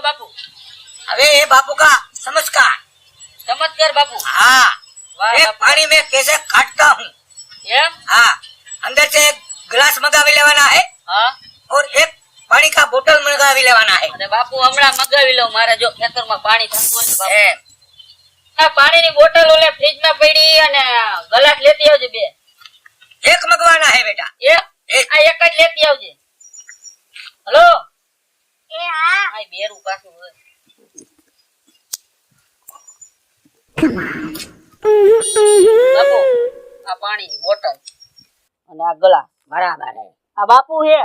बापू। अबे ये बापू का चमत्कार बापू। हाँ ये बापू। पानी में कैसे काटता हूँ। हाँ अंदर से एक गिलास मंगावी लेवाना है हाँ और एक पानी का बोतल मंगावी लेवाना है। अरे बापू हमणा मंगावी लो मारे जो खेतर में पानी थતું હોય બાપુ ए, આ પાણીની બોટલ ઓલે ફ્રીજ માં પડી અને ગ્લાસ લેતી આવજે બે एक मंगवाना है बेटा। એક આ એક જ લેતી આવજે હેલો એ હા આ બેરું પાછું હોય બાપુ આ પાણીની બોટલ અને આ ગ્લાસ बराबर है। આ બાપુ હે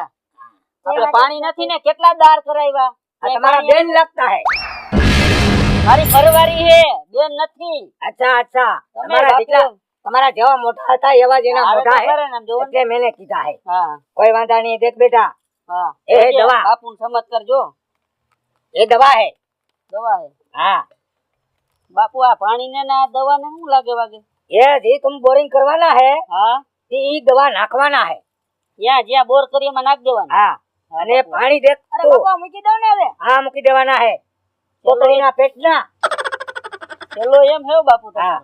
આપણે પાણી નથી ને કેટલા દાર કરાવ્યા આ તમારા બેન लगता है। મારી ફરવારી હે બેન નથી अच्छा अच्छा તમે તમારા બાપુ- જેટલા તમારા જેવા મોટા હતા એવા જ એના આવે તો મોટા है ખરા ને આમ જોવો ને. એટલે मैंने कीधा है। હા कोई वांधा नहीं। देख बेटा હા એ દવા. બાપુને સમજ કરજો ये दवा है। દવા હે हाँ બાપુ આ પાણીને ને આ દવાને શું લાગે વાગે ये जी तुम बोरिंग करवाना है હા ये दवा नाखवाना है। જ્યાં જ્યાં બોર કરી એમાં નાખ દેવાનું हाँ અને પાણી દેખ અરે તું બાપા મૂકી દઉં ને હવે हाँ મૂકી દેવાના है કોતરીના પેટના। ચલો એમ હે બાપુ हाँ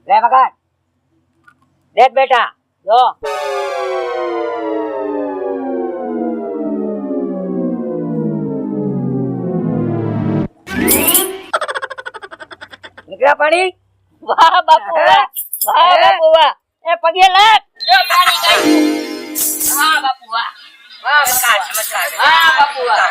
ले मगर देख बेटा જો निकला पानी। વાહ બાપુ વાહ વાહ બાપુ વાહ એ પગે લાગ જો પાણી કાઢ્યું વાહ બાપુ વાહ વાહ चमत्कार વાહ બાપુ વાહ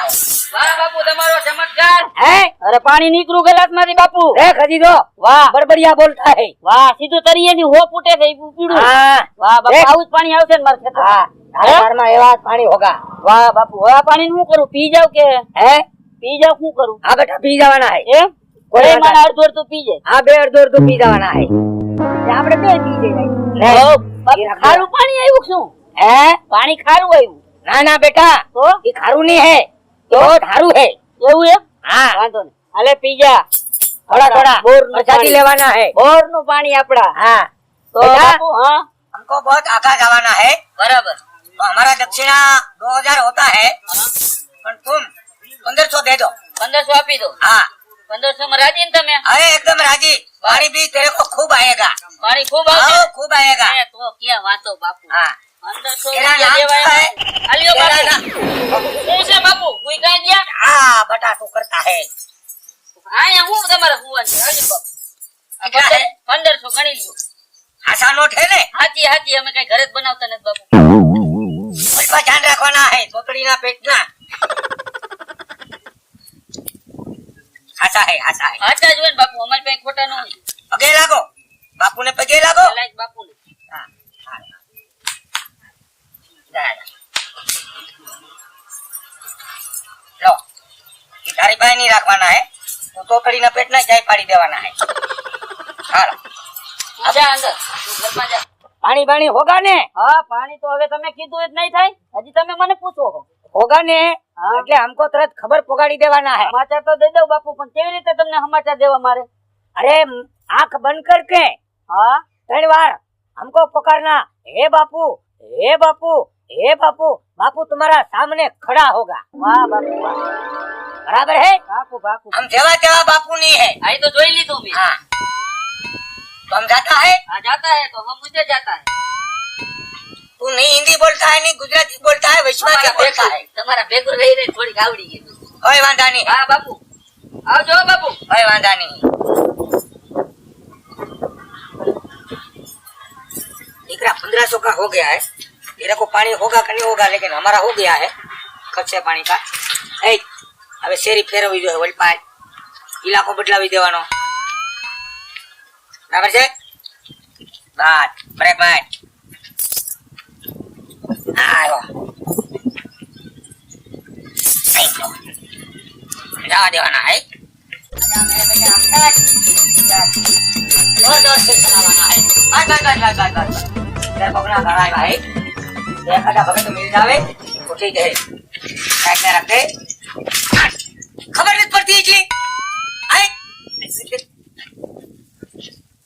વાહ બાપુ તમારો ચમત્કાર है। અરે પાણી નીકળું ગલાસમાંથી બાપુ देख हजी दो વાહ बड़बड़िया बोलता है। વાહ સીધું તરીએની હો ફૂટે છે ઈ પીડું हाँ વાહ બાપુ देख। આવું જ પાણી આવશે ને મારા ખેતરમાં हाँ हर बार में एवा पानी होगा। વાહ બાપુ હવે આ પાણી શું કરું પી જાવ કે है પી જાવ શું કરું हाँ बेटा पी जावाना है। એમ કોઈ કોઈ વાત મારા અડધું અડધું પી જાય हाँ बे अर्धो पी जावाना है। આપણે બે પી જાય ले ઓ, બાપુ, ये रख दो। ખારું પાણી આવ્યું શું है પાણી ખારું આવ્યું ना ना बेटा તો ये खारू नहीं है ये बहुत हारू है। એવું એમ हाँ વાંધો નહીં હાલે પી જા थोड़ा थोड़ा बोरનું प्रसादी पानी। लेवाना है। બોર નું પાણી આપડા हाँ તો बेटा બાપુ હા हमको बहुत आगा जावाना है। બરાબર तो हमारा दक्षिणा 2000 होता है पर तुम 1500 दे दो। 1500 આપી દો हाँ 1500 માં રાજી ને તમે अरे एकदम राजी। पानी भी तेरे को खूब आएगा। પાણી ખૂબ આવશે हाँ खूब आएगा। એ તો ક્યાં વાતો બાપુ हाँ 1500 तेरा રૂપિયા नाम દેવાય क्या है? આલ્યો तेरा બાપુ नाम શું છે બાપુ કોઈ કાઈ ગયા हाँ बटा तू करता है। આયા હું તમારે હુવાન છે હાજી બાપુ कितना है? 1500 ગણી લ્યો आशा नोट है ने હાચી હાચી અમે કઈ ઘરે જ બનાવતા નથી બાપુ उसका ध्यान रखवाना है तोतड़ी ना पेटना। आशा है आशा है। હાચા જ હોય ને બાપુ અમારી પાસે ખોટા ન હોય पगे लागो बापू ने पगे लागो। લાઈક બાપુ ને हाँ, हाँ, जा, जा। लो ये तारी पाए नहीं रखवाना है तो तोतड़ी ना पेटना चाय पाड़ी देवाना है। हालो જા અંદર તું ઘરમાં જા पानी पानी होगा ने હા પાણી તો હવે તમે કીધું એ જ નહીં થાય હજી તમે મને પૂછો होगा ने हाँ। એટલે हमको तुरंत खबर पोगाड़ी देवाना है। સમાચાર તો દઈ દઉં બાપુ પણ કેવી રીતે તમને સમાચાર દેવા મારે अरे आंख बंद करके હા 3 बार हमको पुकारना हे बापू हे बापू हे बापू। बापू तुम्हारा सामने खड़ा होगा। વાહ બાપુ વાહ बराबर है। બાપુ બાપુ हम जेवा तेवा बापू नहीं है। આ તો જોઈ લીધું મેં हाँ तो हम जाता है। આ जाता है तो हम मुझे जाता है तू नहीं हिंदी बोलता है नहीं गुजराती बोलता है वैष्णव क्या बोलता है। તમારા ભેગું રહી રહી થોડીક આવડી ગઈ कोई वांधा नहीं હા બાપુ આવજો બાપુ कोई वांधा नहीं। इकरा 1500 का हो गया है। तेरे को पानी होगा कि नहीं होगा लेकिन हमारा हो गया है खर्चे पानी का। ए હવે શેરી ફેરવી જોઈએ વળી પાય ઇલાકો બદલાવી દેવાનો બરાબર છે। બાત બ્રેક માર આયો જવા દેવાના है। जोर जोर से चलावाना है। बस बस बस बस बस बस तेरे पकड़ा खड़ा है भाई। एक आधा भगत मिल जावे तो ठीक है। साइड में रख दे। खबर नहीं पड़ती है जी। आए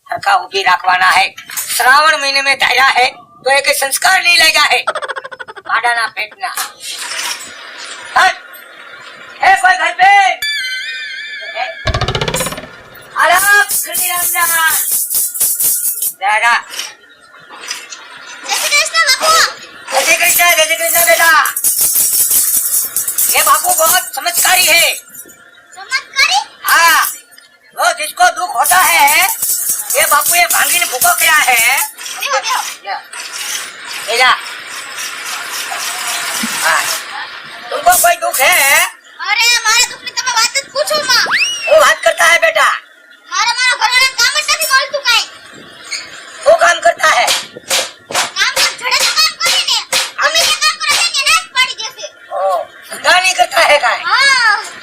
हरका ऊपी रखवाना है। श्रावण महीने में धाया है तो एक संस्कार नहीं लगा है पाडाना पेटना हट है कोई घर पे आराम श्री रामदास दादा जय श्री कृष्ण बेटा ये बापू बहुत समझदारी है हाँ वो जिसको दुख होता है ये बापू ये भांगी ने भूको क्या है बेटा हाँ तुमको कोई दुख है अरे मारे दुखની તમે વાત જ પૂછો માં वो बात करता है बेटा મારા ઘરવાળા કામ જ નથી મળતું કાઈ वो काम करता है કામ તો જડે તો કામ કરીને અમે જે કામ કરે છે ને નાશ પાડી દેશે ओ धंधा नहीं करता है काय હા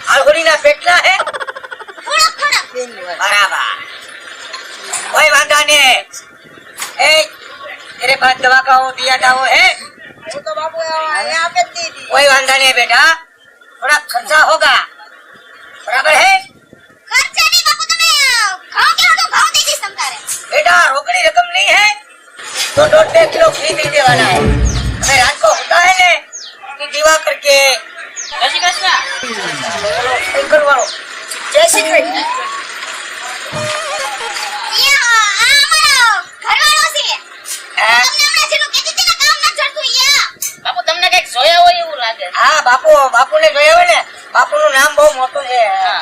आलगुड़ी ना पेटना है થોડા बराबर कोई वांधा नहीं ए तेरे पास दवा का वो दिया था वो है वो तो बापू यहाँ पे दे दी कोई वांधा नहीं बेटा थोड़ा खर्चा होगा बराबर है ખર્ચા ની બાપુ તમે ઘઉં કેવો તો ઘઉં દઈ દઈશ તમ તારે बेटा रोकड़ी रकम नहीं है तो 2.5 किलो घी दे देवाना है हमें रात को होता है ने कि दीवा करके જય શ્રી કૃષ્ણ करवाओ જય શ્રી કૃષ્ણ એ આ અમારો ઘરવાળો છે हाँ તમને હમણાં જેનું કીધું છે ને કામ ન જડતું યા બાપુ તમને કઈક જોયા હોય એવું લાગે हाँ बापू ने જોયા હોય ને બાપુ નું નામ બહુ મોટું છે હા.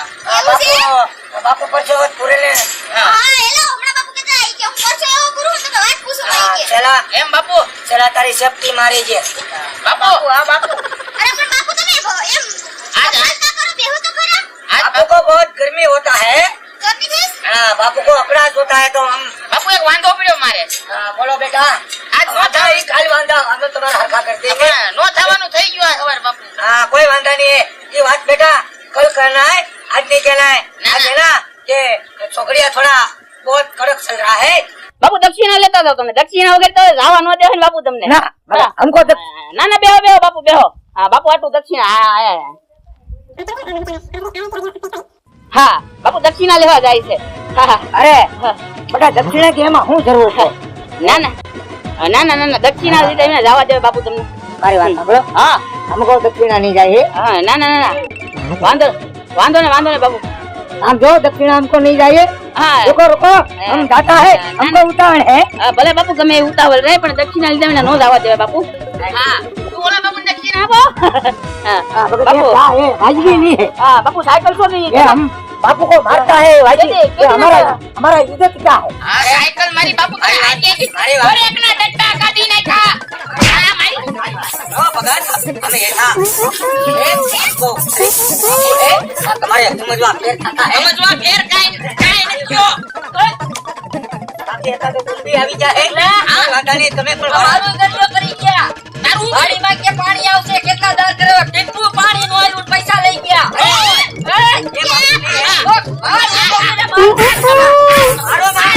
બાપુ પર છે પૂરે ને હા હેલો હમણાં બાપુ કહેતા આઈ કે હું પરસો એવો કરું તમે વાત પૂછો हाँ, ભાઈ કે चला એમ બાપુ चला तारी सेफ्टी मारी जे બાપુ હા બાપુ અરે પણ બાપુ તમે એમ આજ વાત ના કરો બેહો તો ખરા આજ बापू को बहुत गर्मी होता है ગમી જઈશ हाँ बापू को अकड़ास होता है तो हम બાપુ એક વાંધો પડ્યો મારે हाँ, बोलो बेटा આજ નો થાય खाली वांदा हम तो तुम्हारा हरखा कर देंगे નો થવાનું થઈ ગયું આ સવાર બાપુ हाँ कोई वांदा नहीं है ये बात बेटा कल करना है आज नहीं कहना है ना, आज ना। है ना कि छोकरिया थोड़ा बहुत कड़क चल रहा है બાપુ દક્ષિણા લેતા જાવ તમે દક્ષિણા વગર તો જવા ન દેવાય ને બાપુ તમને ना હા. हमको तो ના ના બેહો બેહો બાપુ બેહો હા બાપુ આટલું દક્ષિણા હા બાપુ દક્ષિણા લેવા જાય છે હા હા अरे હા. बेटा दक्षिणा की एमा हूँ जरूर है ના ના ના ના ના ના દક્ષિણા લીધે એમને જવા દેવાય બાપુ તમને मारी बात सांभळो હા हमको दक्षिणा नहीं चाहिए હા ના ના ના ના વાંધો વાંધો ને બાપુ हम जो दक्षिणा हमको नहीं चाहिए હા रुको रुको हम जाता है हमको उतावल है ભલે બાપુ ગમે એ ઉતાવળ રહે પણ દક્ષિણા લીધે એમને નો જવા દેવાય બાપુ હા તું ઓલા બાપુ દક્ષિણા આપો હા हाँ, मगर बापू। ये क्या है वाजिबी नहीं है હા બાપુ સાયકલ છો નહીં ये हम बापू को मारता है वाजिबी कितने- ये हमारा हमारा इज्जत क्या है હા સાયકલ મારી બાપુ મારી વાત. ઓરે એકલા ડટ્ટા કાઢી નાખા હા મારી नो भगत हमें ऐसा को तुम्हारे समझवा फिर खाता है સમજવા ફેર કાઈ નથી થયો ताकि ऐसा तो कुछ भी આવી જાય ના. હા વાંધા નહીં તમે પણ મારું ગરજો કરી ગયા તારું વાડીમાં કે પાણી આવશે કેટલા દર કર્યો કેટલું પાણી નો આવ્યું પૈસા લઈ ગયા મારો માર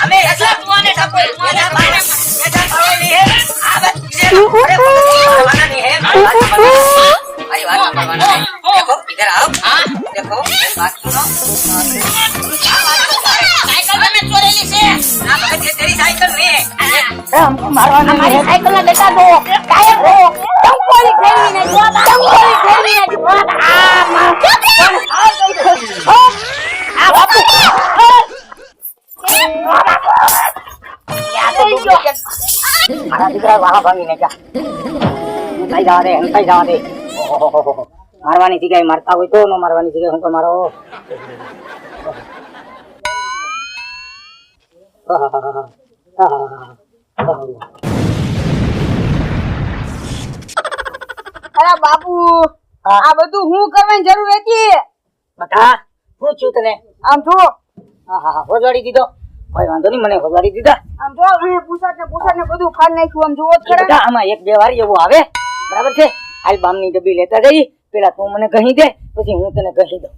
અમે ऐसा તુઆને ઠાકોર ऐसा मारना ऐसा करो नहीं है आ बस अरे मारवाना नहीं है भाई बात मारवाना है देखो इधर आओ हाँ? देखो मेरी बात सुनो સાયકલ તમે ચોરેલી છે ना भगत ये तेरी साइकिल नहीं है हमको मारवाना नहीं है સાયકલ ના ડટ્ટા દો કાયમ હો ચંપોલી ફેરવીને જો ચંપોલી ફેરવીને જો આ બાપુ મારા દીકરા વાહ ભાંગીને જા હંતાઈ જવા દે ઓહોહોહો. મારવાની જગ્યાએ મારતા હોય તો ન મારવાની જગ્યાએ હું તો મારો અરે બાપુ આ બધું હું કરવાની જરૂર હતી બટા હું છું તને આમ જો હોજવાડી દીધો કોઈ વાંધો નહીં મને હોજવાડી દીધા આમ જો અહીંયા પૂછાટ ને બધું ખાઈ નાખ્યું આમ જોવો જ ખરા બટા આમાં એક બે વાર એવું આવે બરાબર છે હાલ બામની ડબ્બી લેતા જઈ પેલા તું મને કહી દે પછી હું તને કહી દઉં